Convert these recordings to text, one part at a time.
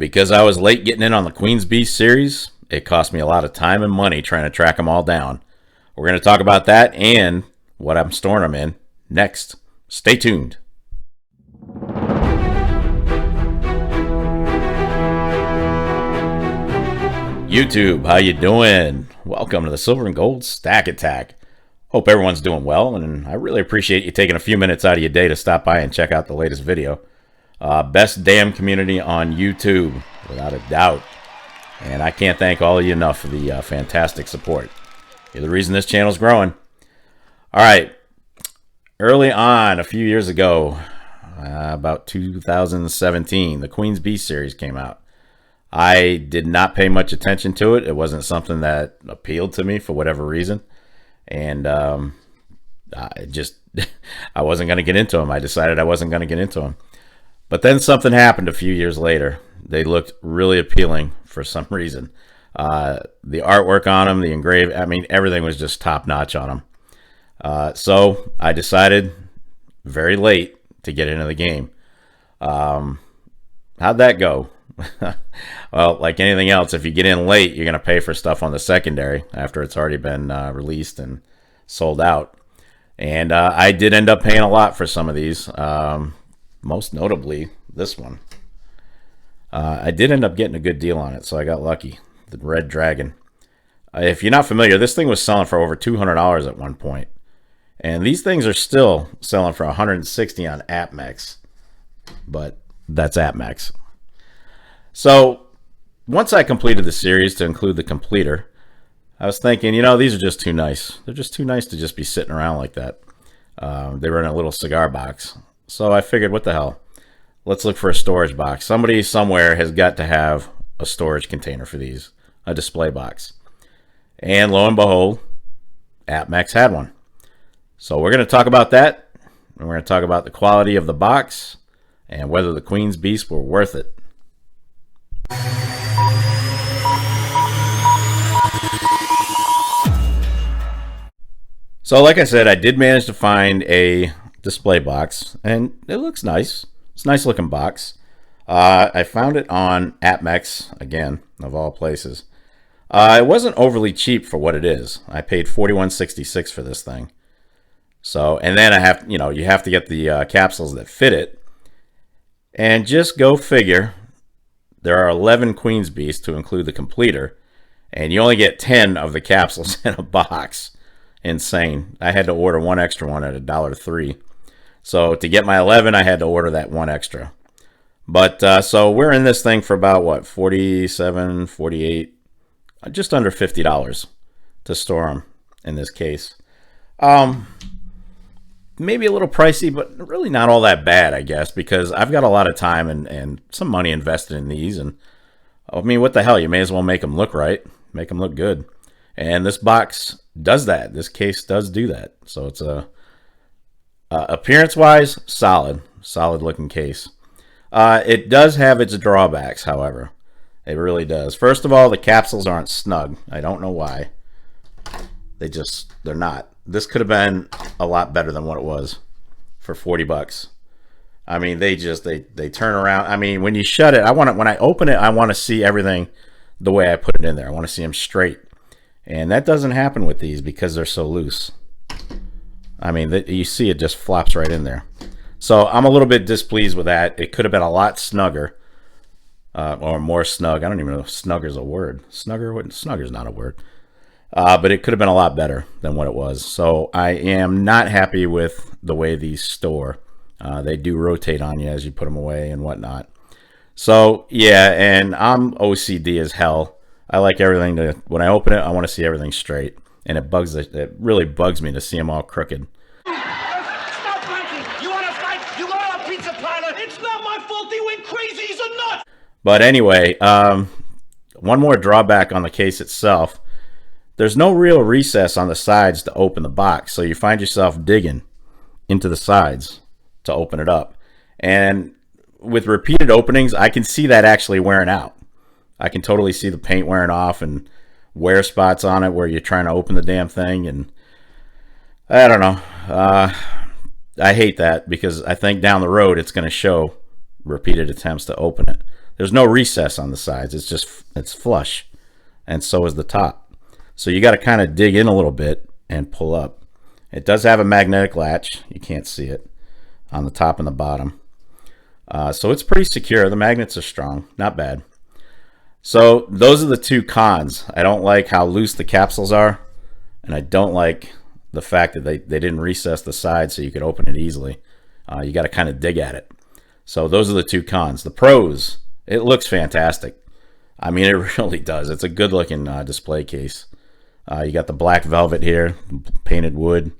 Because I was late getting in on the Queen's Beast series, it cost me a lot of time and money trying to track them all down. We're going to talk about that and what I'm storing them in next. Stay tuned. YouTube, how you doing? Welcome to the Silver and Gold Stack Attack. Hope everyone's doing well, and I really appreciate you taking a few minutes out of your day to stop by and check out the latest video. Best damn community on YouTube, without a doubt. And I can't thank all of you enough for the fantastic support. You're the reason this channel's growing. All right. Early on, a few years ago, about 2017, the Queen's Beast series came out. I did not pay much attention to it. It wasn't something that appealed to me for whatever reason. And I wasn't going to get into them. I decided I wasn't going to get into them. But then something happened a few years later. They looked really appealing for some reason. The artwork on them, the engraved, I mean, everything was just top notch on them. So I decided very late to get into the game. How'd that go? Well, like anything else, if you get in late, you're going to pay for stuff on the secondary after it's already been released and sold out. And I did end up paying a lot for some of these. Most notably this one. I did end up getting a good deal on it, so I got lucky. The Red Dragon. If you're not familiar, this thing was selling for over $200 at one point. And these things are still selling for $160 on AppMax. But that's AppMax. So once I completed the series to include the completer, I was thinking, you know, these are just too nice. They're just too nice to just be sitting around like that. They were in a little cigar box. So I figured, what the hell? Let's look for a storage box. Somebody somewhere has got to have a storage container for these, a display box. And lo and behold, AppMax had one. So we're going to talk about that. And we're going to talk about the quality of the box and whether the Queen's Beast were worth it. So like I said, I did manage to find a display box, and it looks nice. It's a nice looking box. I found it on AppMax, again, of all places. It wasn't overly cheap for what it is. I paid $41.66 for this thing. So, and then I have, you have to get the capsules that fit it. And just go figure, there are 11 Queen's Beasts to include the completer, and you only get 10 of the capsules in a box. Insane. I had to order one extra one at $1.03. So to get my 11, I had to order that one extra. But so we're in this thing for about what, 47, 48, just under $50 to store them in this case. Maybe a little pricey, but really not all that bad, I guess, because I've got a lot of time and some money invested in these. And I mean, what the hell? You may as well make them look right, make them look good. And this box does that. This case does do that. So it's a appearance-wise, solid looking case. It does have its drawbacks, however. It really does. First of all, the capsules aren't snug. I don't know why. They're not. This could have been a lot better than what it was for 40 bucks. I mean, they turn around. I mean, when you shut it, when I open it, I want to see everything the way I put it in there. I want to see them straight. And that doesn't happen with these because they're so loose. I mean, you see it just flops right in there. So I'm a little bit displeased with that. It could have been a lot snugger. Or more snug. I don't even know if snugger's a word. Snugger's not a word. But it could have been a lot better than what it was. So I am not happy with the way these store. They do rotate on you as you put them away and whatnot. So yeah, and I'm OCD as hell. I like everything when I open it, I want to see everything straight. And it really bugs me to see them all crooked. Stop fighting! You want to fight? You go to a pizza parlor! It's not my fault they went crazy! He's a nut! But anyway, one more drawback on the case itself. There's no real recess on the sides to open the box, so you find yourself digging into the sides to open it up. And with repeated openings, I can see that actually wearing out. I can totally see the paint wearing off and wear spots on it where you're trying to open the damn thing. And I don't know. I hate that because I think down the road it's going to show repeated attempts to open it. There's no recess on the sides. It's flush, and so is the top. So you got to kind of dig in a little bit and pull up. It does have a magnetic latch. You can't see it on the top and the bottom. So it's pretty secure. The magnets are strong, not bad. So those are the two cons. I don't like how loose the capsules are, and I don't like the fact that they didn't recess the side so you could open it easily. You got to kind of dig at it. So those are the two cons. The pros, it looks fantastic. I mean, it really does. It's a good looking display case. You got the black velvet here, painted wood.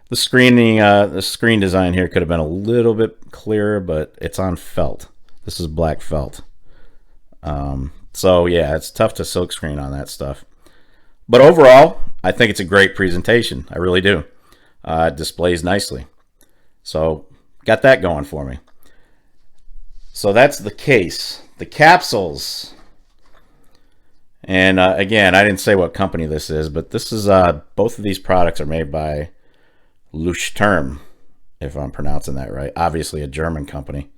The screen design here could have been a little bit clearer, but it's on felt. This is black felt. So yeah, it's tough to silk screen on that stuff. But overall, I think it's a great presentation. I really do. It displays nicely. So got that going for me. So that's the case. The capsules. And again, I didn't say what company this is, but this is both of these products are made by Leuchtturm, if I'm pronouncing that right. Obviously a German company.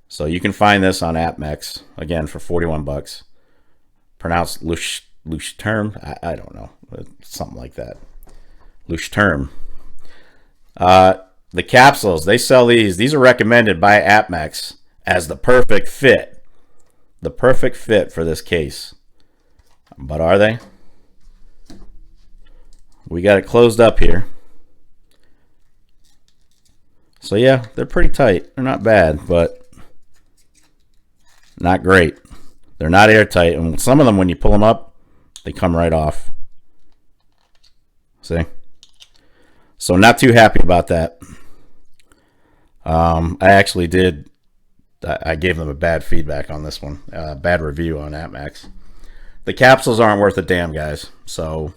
So you can find this on AppMex, again, for 41 bucks. Pronounced Leuchtturm? I don't know. Something like that. Leuchtturm. The capsules, they sell these. These are recommended by AppMex as the perfect fit. The perfect fit for this case. But are they? We got it closed up here. So yeah, they're pretty tight. They're not bad, but not great. They're not airtight, and some of them, when you pull them up, they come right off. See? So not too happy about that. I actually did. I gave them a bad feedback on this one. Bad review on AppMex. The capsules aren't worth a damn, guys. So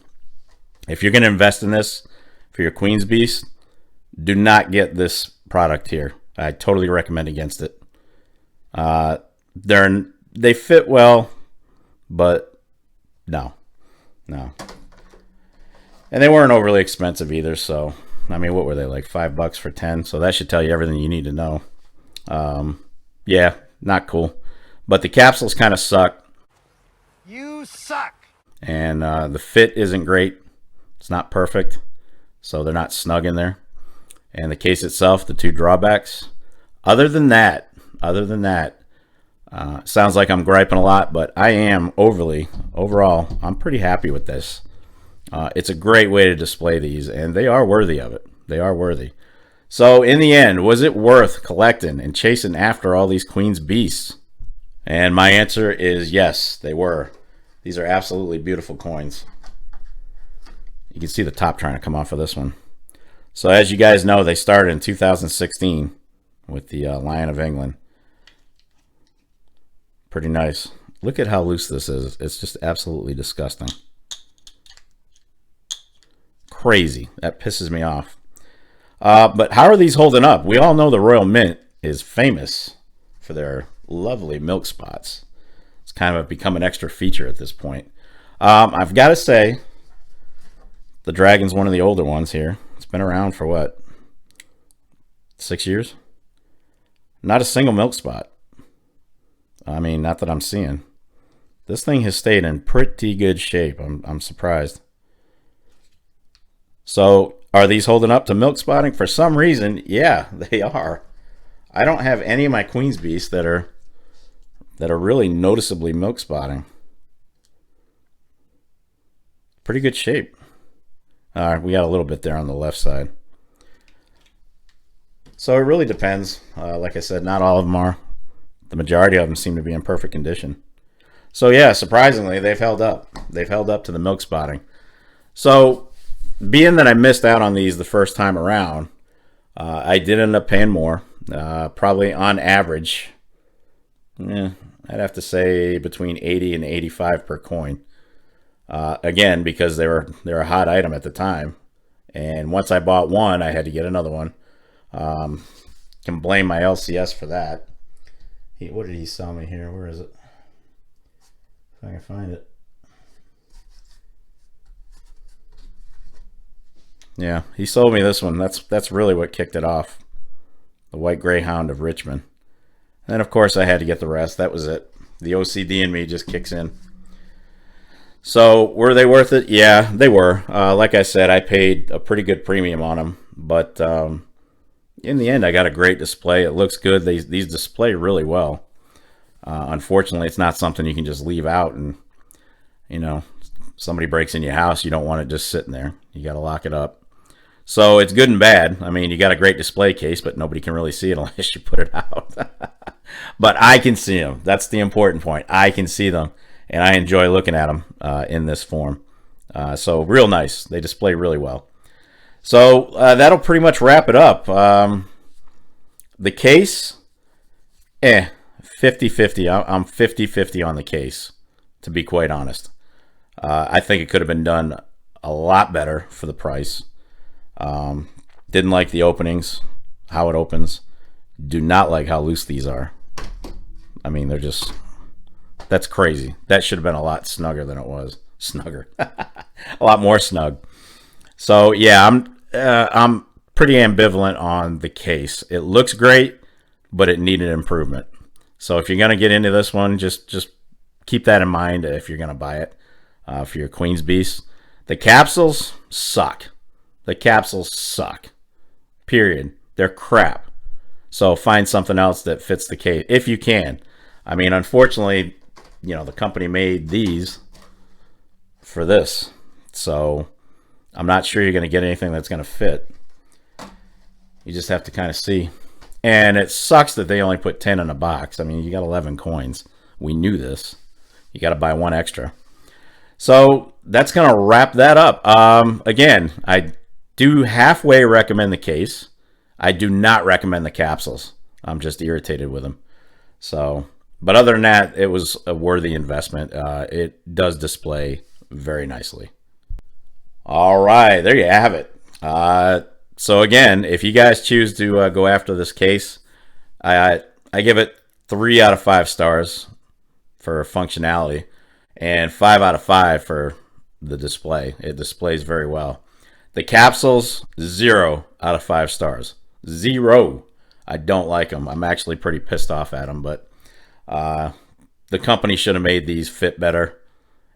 if you're going to invest in this for your Queen's Beast, do not get this product here. I totally recommend against it. They fit well, but no. And they weren't overly expensive either. So I mean, what were they, like $5 for 10? So that should tell you everything you need to know. Yeah, not cool. But the capsules kind of suck. You suck. And the fit isn't great. It's not perfect. So they're not snug in there. And the case itself, the two drawbacks. Other than that, sounds like I'm griping a lot, but I am overall, I'm pretty happy with this. It's a great way to display these, and they are worthy of it. They are worthy. So in the end, was it worth collecting and chasing after all these Queen's Beasts? And my answer is yes, they were. These are absolutely beautiful coins. You can see the top trying to come off of this one. So as you guys know, they started in 2016 with the Lion of England. Pretty nice. Look at how loose this is. It's just absolutely disgusting. Crazy. That pisses me off. But how are these holding up? We all know the Royal Mint is famous for their lovely milk spots. It's kind of become an extra feature at this point. I've got to say, the Dragon's one of the older ones here. It's been around for what? 6 years? Not a single milk spot. I mean, not that I'm seeing. This thing has stayed in pretty good shape. I'm surprised. So, are these holding up to milk spotting? For some reason, yeah, they are. I don't have any of my Queen's Beasts that are really noticeably milk spotting. Pretty good shape. All right, we got a little bit there on the left side. So it really depends. Like I said, not all of them are. The majority of them seem to be in perfect condition. So yeah, surprisingly, they've held up. They've held up to the milk spotting. So being that I missed out on these the first time around, I did end up paying more. Probably on average, I'd have to say between 80 and 85 per coin. Again, because they were a hot item at the time, and once I bought one, I had to get another one. Can blame my LCS for that. What did he sell me here? Where is it? If I can find it. Yeah, he sold me this one. That's really what kicked it off. The White Greyhound of Richmond. And of course I had to get the rest. That was it. The OCD in me just kicks in. So were they worth it? Yeah, they were. Like I said, I paid a pretty good premium on them, but in the end I got a great display. It looks good. These display really well. Unfortunately, it's not something you can just leave out, and you know, somebody breaks in your house, you don't want it just sitting there. You got to lock it up. So it's good and bad. I mean, you got a great display case, but nobody can really see it unless you put it out. But I can see them. That's the important point. I can see them, and I enjoy looking at them in this form. So real nice. They display really well. So that'll pretty much wrap it up. The case, 50-50. I'm 50-50 on the case, to be quite honest. I think it could have been done a lot better for the price. Didn't like the openings, how it opens. Do not like how loose these are. I mean, they're just, that's crazy. That should have been a lot snugger than it was. Snugger. A lot more snug. So yeah, I'm pretty ambivalent on the case. It looks great, but it needed improvement. So if you're gonna get into this one, just keep that in mind if you're gonna buy it for your Queen's Beast. The capsules suck. The capsules suck. Period. They're crap. So find something else that fits the case if you can. I mean, unfortunately, you know, the company made these for this. So I'm not sure you're going to get anything that's going to fit. You just have to kind of see. And it sucks that they only put 10 in a box. I mean, you got 11 coins. We knew this. You got to buy one extra. So that's going to wrap that up. Again, I do halfway recommend the case. I do not recommend the capsules. I'm just irritated with them. So, but other than that, it was a worthy investment. It does display very nicely. All right, there you have it. So again, if you guys choose to go after this case, I give it 3 out of 5 stars for functionality and 5 out of 5 for the display. It displays very well. The capsules, 0 out of 5 stars. 0. I don't like them. I'm actually pretty pissed off at them, but the company should have made these fit better,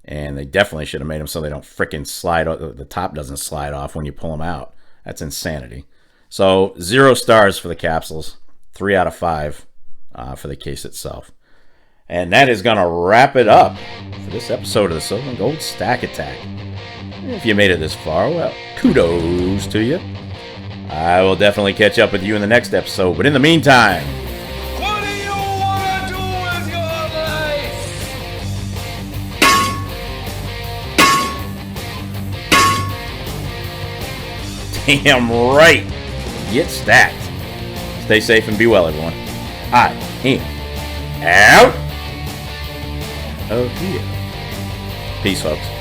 and they definitely should have made them so they don't freaking slide. The top doesn't slide off when you pull them out. That's insanity. So 0 stars for the capsules, 3 out of 5 for the case itself. And that is going to wrap it up for this episode of the Silver and Gold Stack Attack. If you made it this far, well, kudos to you. I will definitely catch up with you in the next episode. But in the meantime, What do you want to do with your life? damn right, get stacked. Stay safe and be well, everyone. I am out of here. Peace, folks.